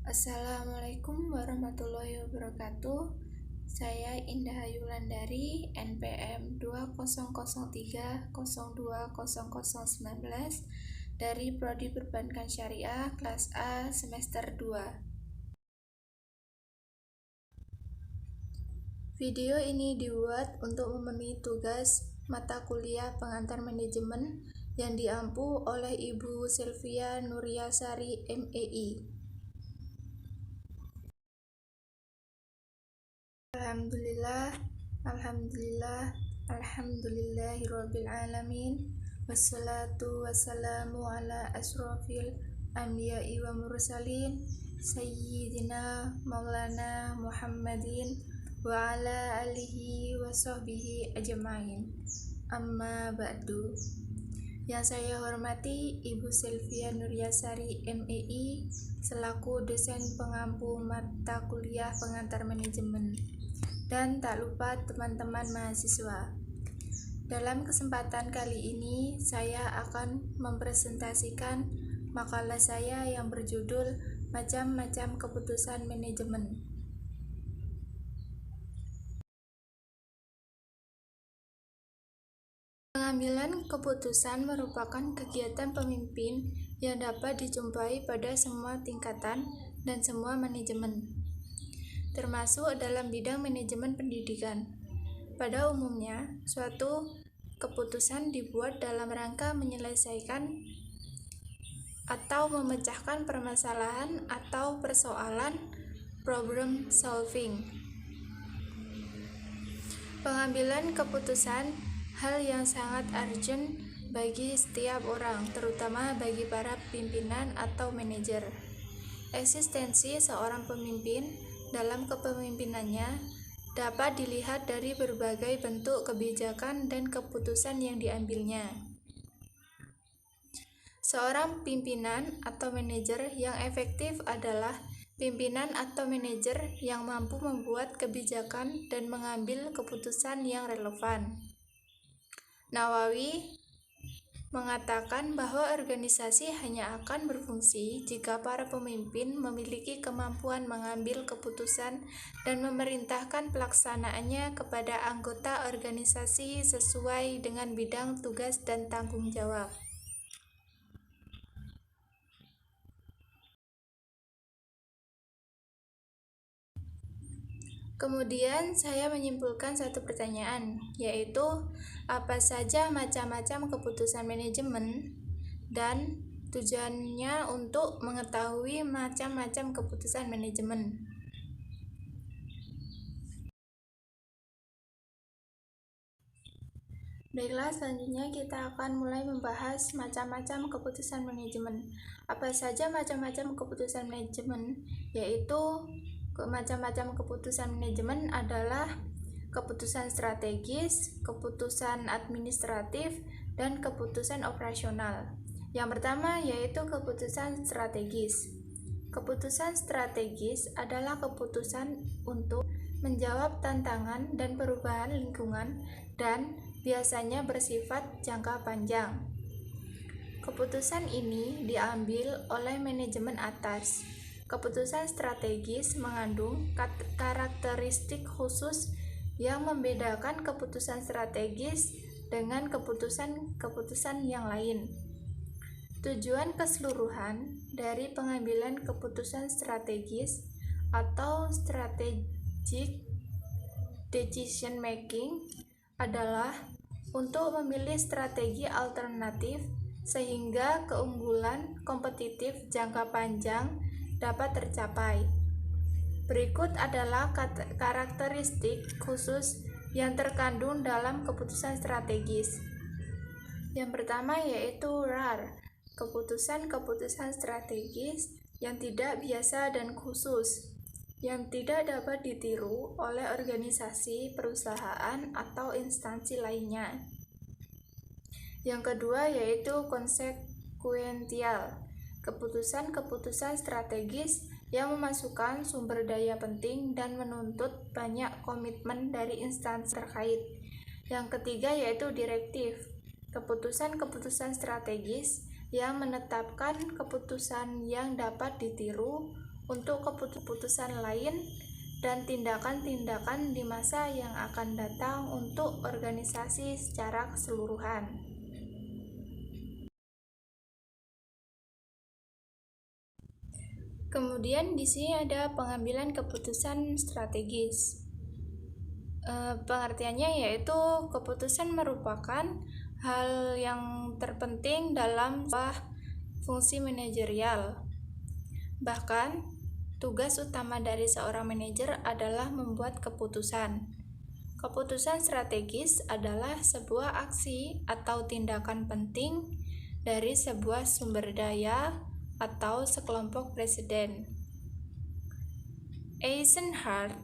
Assalamualaikum warahmatullahi wabarakatuh. Saya Indah Yulandari, NPM 2003020019 dari Prodi Perbankan Syariah kelas A semester 2. Video ini dibuat untuk memenuhi tugas mata kuliah pengantar manajemen yang diampu oleh Ibu Sylvia Nuryasari, MEI. Alhamdulillahirrabbilalamin. Wassalatu wassalamu ala asrofil anbiya'i wa mursalin Sayyidina Maulana Muhammadin wa ala alihi wa sahbihi ajma'in. Amma ba'du. Yang saya hormati Ibu Sylvia Nuryasari, MEI, selaku dosen pengampu mata kuliah pengantar manajemen. Dan tak lupa teman-teman mahasiswa. Dalam kesempatan kali ini, saya akan mempresentasikan makalah saya yang berjudul Macam-macam Keputusan Manajemen. Pengambilan keputusan merupakan kegiatan pemimpin yang dapat dijumpai pada semua tingkatan dan semua manajemen, termasuk dalam bidang manajemen pendidikan. Pada umumnya, suatu keputusan dibuat dalam rangka menyelesaikan atau memecahkan permasalahan atau persoalan, problem solving. Pengambilan keputusan hal yang sangat urgent bagi setiap orang, terutama bagi para pimpinan atau manajer. Eksistensi seorang pemimpin dalam kepemimpinannya dapat dilihat dari berbagai bentuk kebijakan dan keputusan yang diambilnya. Seorang pimpinan atau manajer yang efektif adalah pimpinan atau manajer yang mampu membuat kebijakan dan mengambil keputusan yang relevan. Nawawi mengatakan bahwa organisasi hanya akan berfungsi jika para pemimpin memiliki kemampuan mengambil keputusan dan memerintahkan pelaksanaannya kepada anggota organisasi sesuai dengan bidang tugas dan tanggung jawab. Kemudian saya menyimpulkan satu pertanyaan, yaitu apa saja macam-macam keputusan manajemen dan tujuannya untuk mengetahui macam-macam keputusan manajemen. Baiklah, selanjutnya kita akan mulai membahas macam-macam keputusan manajemen. Apa saja macam-macam keputusan manajemen? Yaitu macam-macam keputusan manajemen adalah keputusan strategis, keputusan administratif, dan keputusan operasional. Yang pertama yaitu keputusan strategis. Keputusan strategis adalah keputusan untuk menjawab tantangan dan perubahan lingkungan dan biasanya bersifat jangka panjang. Keputusan ini diambil oleh manajemen atas. Keputusan strategis mengandung karakteristik khusus yang membedakan keputusan strategis dengan keputusan yang lain. Tujuan keseluruhan dari pengambilan keputusan strategis atau strategic decision making adalah untuk memilih strategi alternatif sehingga keunggulan kompetitif jangka panjang dapat tercapai. Berikut adalah karakteristik khusus yang terkandung dalam keputusan strategis. Yang pertama yaitu RAR, keputusan-keputusan strategis yang tidak biasa dan khusus, yang tidak dapat ditiru oleh organisasi, perusahaan, atau instansi lainnya. Yang kedua yaitu konsekuensial, keputusan-keputusan strategis yang memasukkan sumber daya penting dan menuntut banyak komitmen dari instansi terkait. Yang ketiga yaitu direktif, keputusan-keputusan strategis yang menetapkan keputusan yang dapat ditiru untuk keputusan lain dan tindakan-tindakan di masa yang akan datang untuk organisasi secara keseluruhan. Kemudian di sini ada pengambilan keputusan strategis. Pengertiannya yaitu keputusan merupakan hal yang terpenting dalam sebuah fungsi manajerial. Bahkan, tugas utama dari seorang manajer adalah membuat keputusan. Keputusan strategis adalah sebuah aksi atau tindakan penting dari sebuah sumber daya atau sekelompok presiden. Eisenhower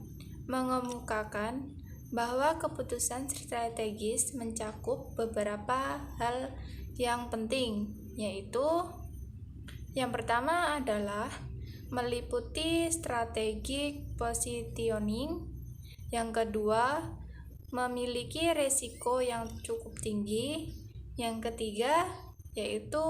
mengemukakan bahwa keputusan strategis mencakup beberapa hal yang penting, yaitu yang pertama adalah meliputi strategic positioning, yang kedua memiliki resiko yang cukup tinggi, yang ketiga yaitu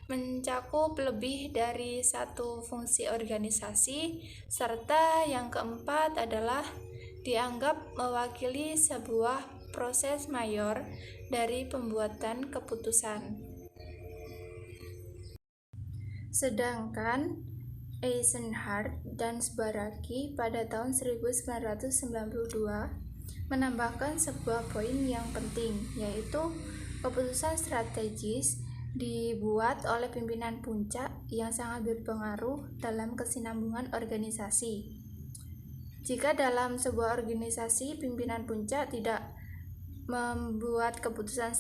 mencakup lebih dari satu fungsi organisasi, serta yang keempat adalah dianggap mewakili sebuah proses mayor dari pembuatan keputusan. Sedangkan Eisenhower dan Zbaracki pada tahun 1992 menambahkan sebuah poin yang penting, yaitu keputusan strategis dibuat oleh pimpinan puncak yang sangat berpengaruh dalam kesinambungan organisasi. Jika dalam sebuah organisasi pimpinan puncak tidak membuat keputusan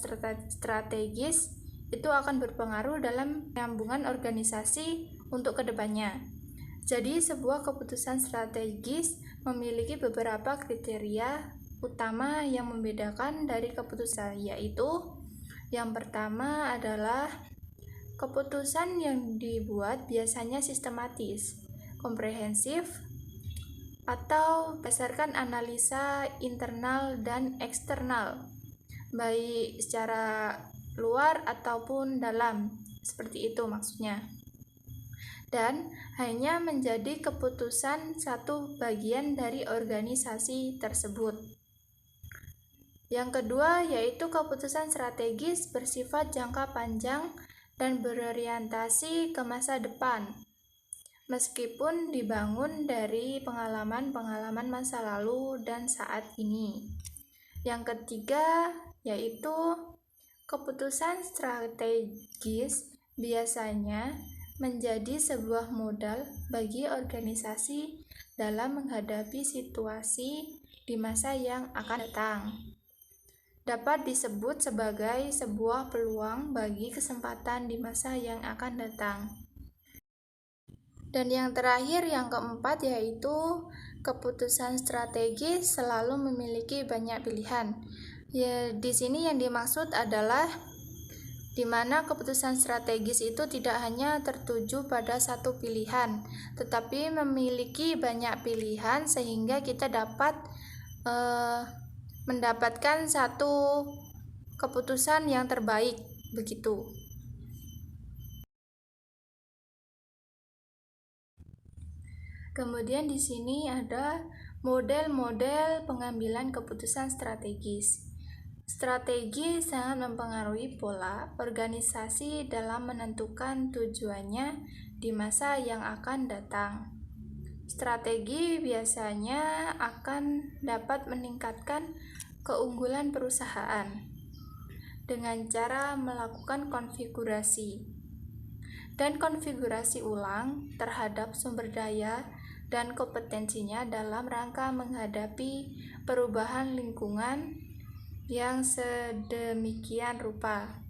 strategis, itu akan berpengaruh dalam kesinambungan organisasi untuk kedepannya. Jadi sebuah keputusan strategis memiliki beberapa kriteria utama yang membedakan dari keputusan, yaitu yang pertama adalah keputusan yang dibuat biasanya sistematis, komprehensif, atau berdasarkan analisa internal dan eksternal, baik secara luar ataupun dalam, seperti itu maksudnya, dan hanya menjadi keputusan satu bagian dari organisasi tersebut. Yang kedua yaitu keputusan strategis bersifat jangka panjang dan berorientasi ke masa depan, meskipun dibangun dari pengalaman-pengalaman masa lalu dan saat ini. Yang ketiga yaitu keputusan strategis biasanya menjadi sebuah modal bagi organisasi dalam menghadapi situasi di masa yang akan datang. Dapat disebut sebagai sebuah peluang bagi kesempatan di masa yang akan datang. Dan yang terakhir, yang keempat, yaitu keputusan strategis selalu memiliki banyak pilihan. Ya, di sini yang dimaksud adalah di mana keputusan strategis itu tidak hanya tertuju pada satu pilihan, tetapi memiliki banyak pilihan sehingga kita dapat mendapatkan satu keputusan yang terbaik, begitu. Kemudian di sini ada model-model pengambilan keputusan strategis. Strategi sangat mempengaruhi pola organisasi dalam menentukan tujuannya di masa yang akan datang. Strategi biasanya akan dapat meningkatkan keunggulan perusahaan dengan cara melakukan konfigurasi dan konfigurasi ulang terhadap sumber daya dan kompetensinya dalam rangka menghadapi perubahan lingkungan yang sedemikian rupa.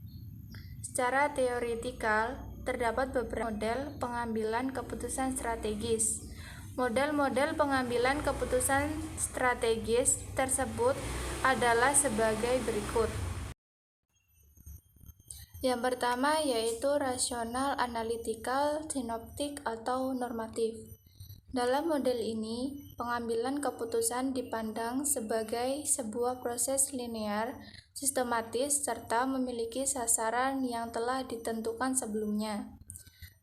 Secara teoretikal, terdapat beberapa model pengambilan keputusan strategis. Model-model pengambilan keputusan strategis tersebut adalah sebagai berikut. Yang pertama yaitu rasional, analytical, synoptic, atau normatif. Dalam model ini, pengambilan keputusan dipandang sebagai sebuah proses linear, sistematis, serta memiliki sasaran yang telah ditentukan sebelumnya.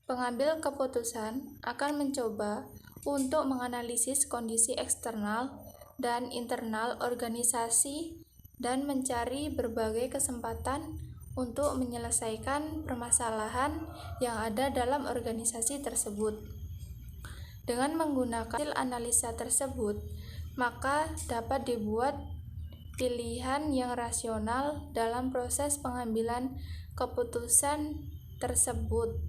Pengambil keputusan akan mencoba untuk menganalisis kondisi eksternal dan internal organisasi dan mencari berbagai kesempatan untuk menyelesaikan permasalahan yang ada dalam organisasi tersebut. Dengan menggunakan hasil analisa tersebut, maka dapat dibuat pilihan yang rasional dalam proses pengambilan keputusan tersebut.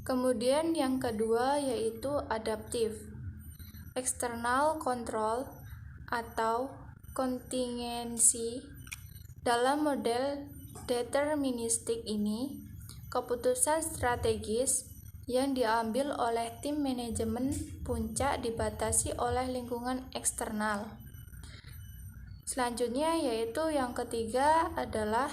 Kemudian yang kedua yaitu adaptif. External control atau kontingensi. Dalam model deterministik ini, keputusan strategis yang diambil oleh tim manajemen puncak dibatasi oleh lingkungan eksternal. Selanjutnya yaitu yang ketiga adalah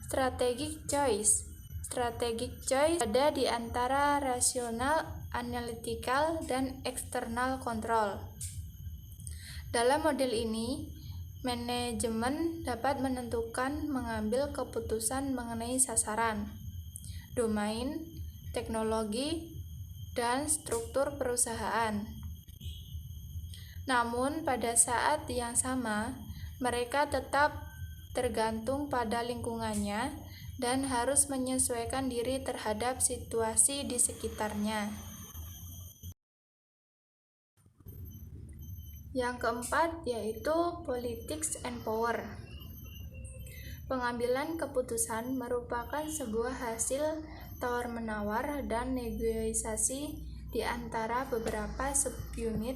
strategic choice. Strategic choice ada di antara rasional, analytical, dan external control. Dalam model ini, manajemen dapat menentukan mengambil keputusan mengenai sasaran, domain, teknologi, dan struktur perusahaan. Namun, pada saat yang sama, mereka tetap tergantung pada lingkungannya dan harus menyesuaikan diri terhadap situasi di sekitarnya. Yang keempat yaitu politics and power. Pengambilan keputusan merupakan sebuah hasil tawar-menawar dan negosiasi di antara beberapa subunit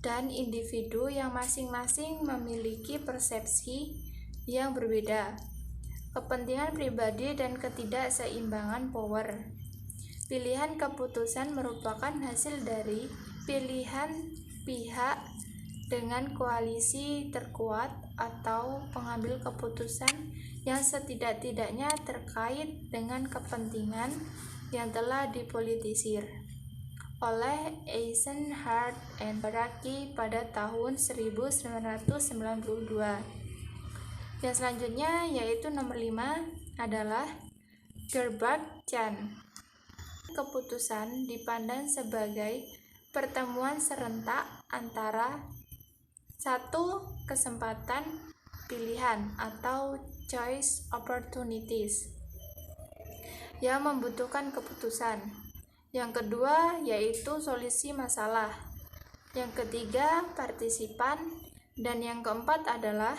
dan individu yang masing-masing memiliki persepsi yang berbeda, kepentingan pribadi, dan ketidakseimbangan power. Pilihan keputusan merupakan hasil dari pilihan pihak dengan koalisi terkuat atau pengambil keputusan yang setidak-tidaknya terkait dengan kepentingan yang telah dipolitisir oleh Eisenhower and Baraki pada tahun 1992. Yang selanjutnya yaitu nomor 5 adalah Gerbert-Chan. Keputusan dipandang sebagai pertemuan serentak antara satu kesempatan pilihan atau choice opportunities yang membutuhkan keputusan. Yang kedua yaitu solusi masalah. Yang ketiga partisipan, dan yang keempat adalah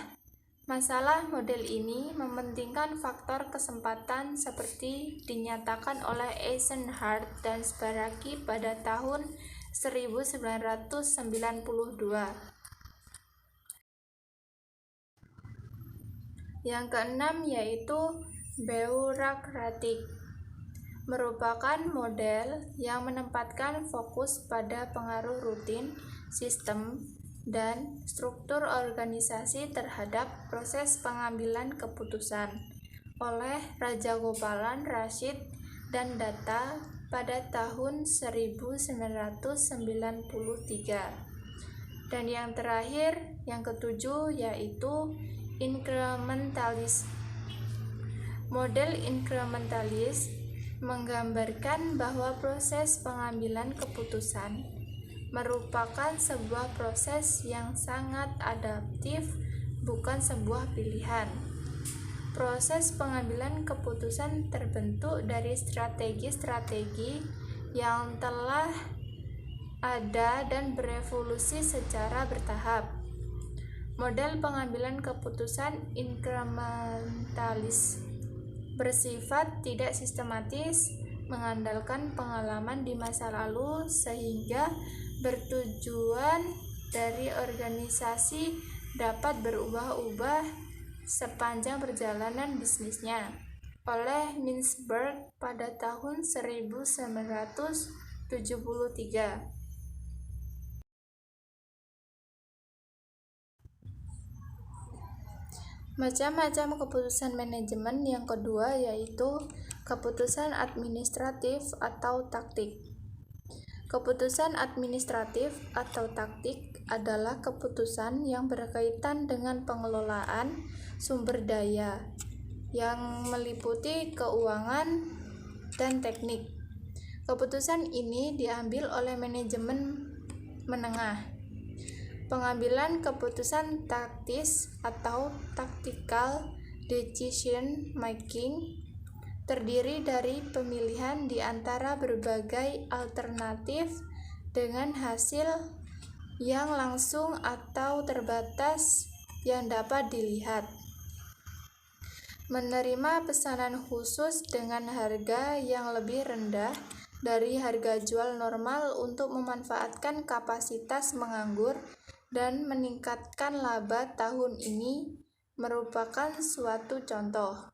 masalah. Model ini mementingkan faktor kesempatan seperti dinyatakan oleh Eisenhower dan Baraki pada tahun 1992. Yang keenam yaitu bureaucratic. Merupakan model yang menempatkan fokus pada pengaruh rutin, sistem, dan struktur organisasi terhadap proses pengambilan keputusan oleh Rajagopalan Rashid dan Datta pada tahun 1993. Dan yang terakhir, yang ketujuh yaitu incrementalist. Model incrementalist menggambarkan bahwa proses pengambilan keputusan merupakan sebuah proses yang sangat adaptif, bukan sebuah pilihan. Proses pengambilan keputusan terbentuk dari strategi-strategi yang telah ada dan berevolusi secara bertahap. Model pengambilan keputusan incrementalist bersifat tidak sistematis, mengandalkan pengalaman di masa lalu sehingga bertujuan dari organisasi dapat berubah-ubah sepanjang perjalanan bisnisnya. Oleh Mintzberg pada tahun 1973. Macam-macam keputusan manajemen yang kedua yaitu keputusan administratif atau taktik. Keputusan administratif atau taktik adalah keputusan yang berkaitan dengan pengelolaan sumber daya, yang meliputi keuangan dan teknik. Keputusan ini diambil oleh manajemen menengah. Pengambilan keputusan taktis atau tactical decision making terdiri dari pemilihan di antara berbagai alternatif dengan hasil yang langsung atau terbatas yang dapat dilihat. Menerima pesanan khusus dengan harga yang lebih rendah dari harga jual normal untuk memanfaatkan kapasitas menganggur dan meningkatkan laba tahun ini merupakan suatu contoh.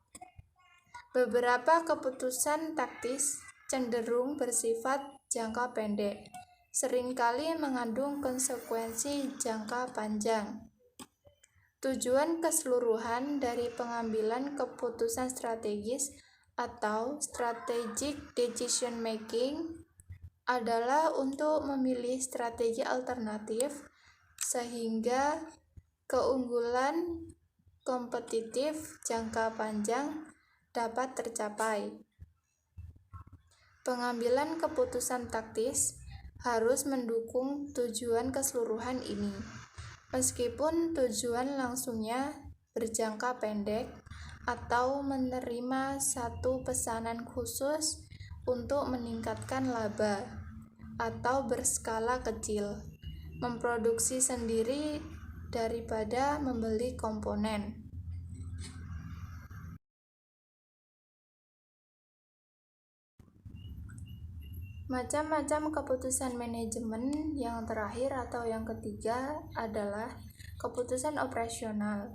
Beberapa keputusan taktis cenderung bersifat jangka pendek, seringkali mengandung konsekuensi jangka panjang. Tujuan keseluruhan dari pengambilan keputusan strategis atau strategic decision making adalah untuk memilih strategi alternatif sehingga keunggulan kompetitif jangka panjang dapat tercapai. Pengambilan keputusan taktis harus mendukung tujuan keseluruhan ini, meskipun tujuan langsungnya berjangka pendek atau menerima satu pesanan khusus untuk meningkatkan laba, atau berskala kecil, memproduksi sendiri daripada membeli komponen. Macam-macam keputusan manajemen. Yang terakhir atau yang ketiga adalah keputusan operasional.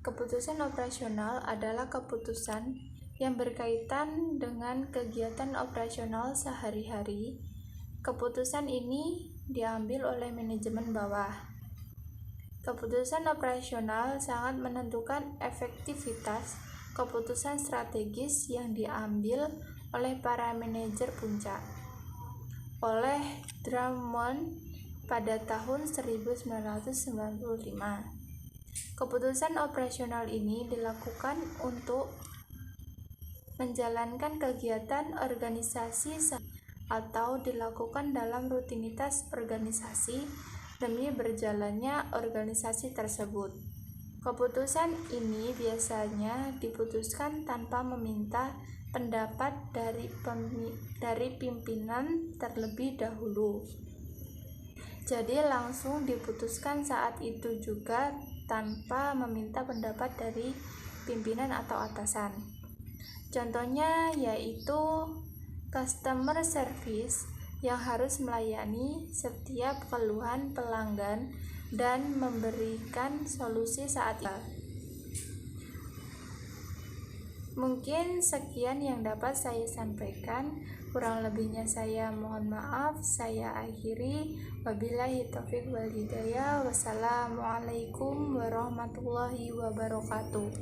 Keputusan operasional adalah keputusan yang berkaitan dengan kegiatan operasional sehari-hari. Keputusan ini diambil oleh manajemen bawah. Keputusan operasional sangat menentukan efektivitas keputusan strategis yang diambil oleh para manajer puncak. Oleh Drummond pada tahun 1995. Keputusan operasional ini dilakukan untuk menjalankan kegiatan organisasi atau dilakukan dalam rutinitas organisasi demi berjalannya organisasi tersebut. Keputusan ini biasanya diputuskan tanpa meminta pendapat dari pimpinan terlebih dahulu. Jadi langsung diputuskan saat itu juga tanpa meminta pendapat dari pimpinan atau atasan. Contohnya yaitu customer service yang harus melayani setiap keluhan pelanggan dan memberikan solusi saat itu. Mungkin sekian yang dapat saya sampaikan, kurang lebihnya saya mohon maaf. Saya akhiri, wabillahi taufiq wal hidayah. Wassalamualaikum warahmatullahi wabarakatuh.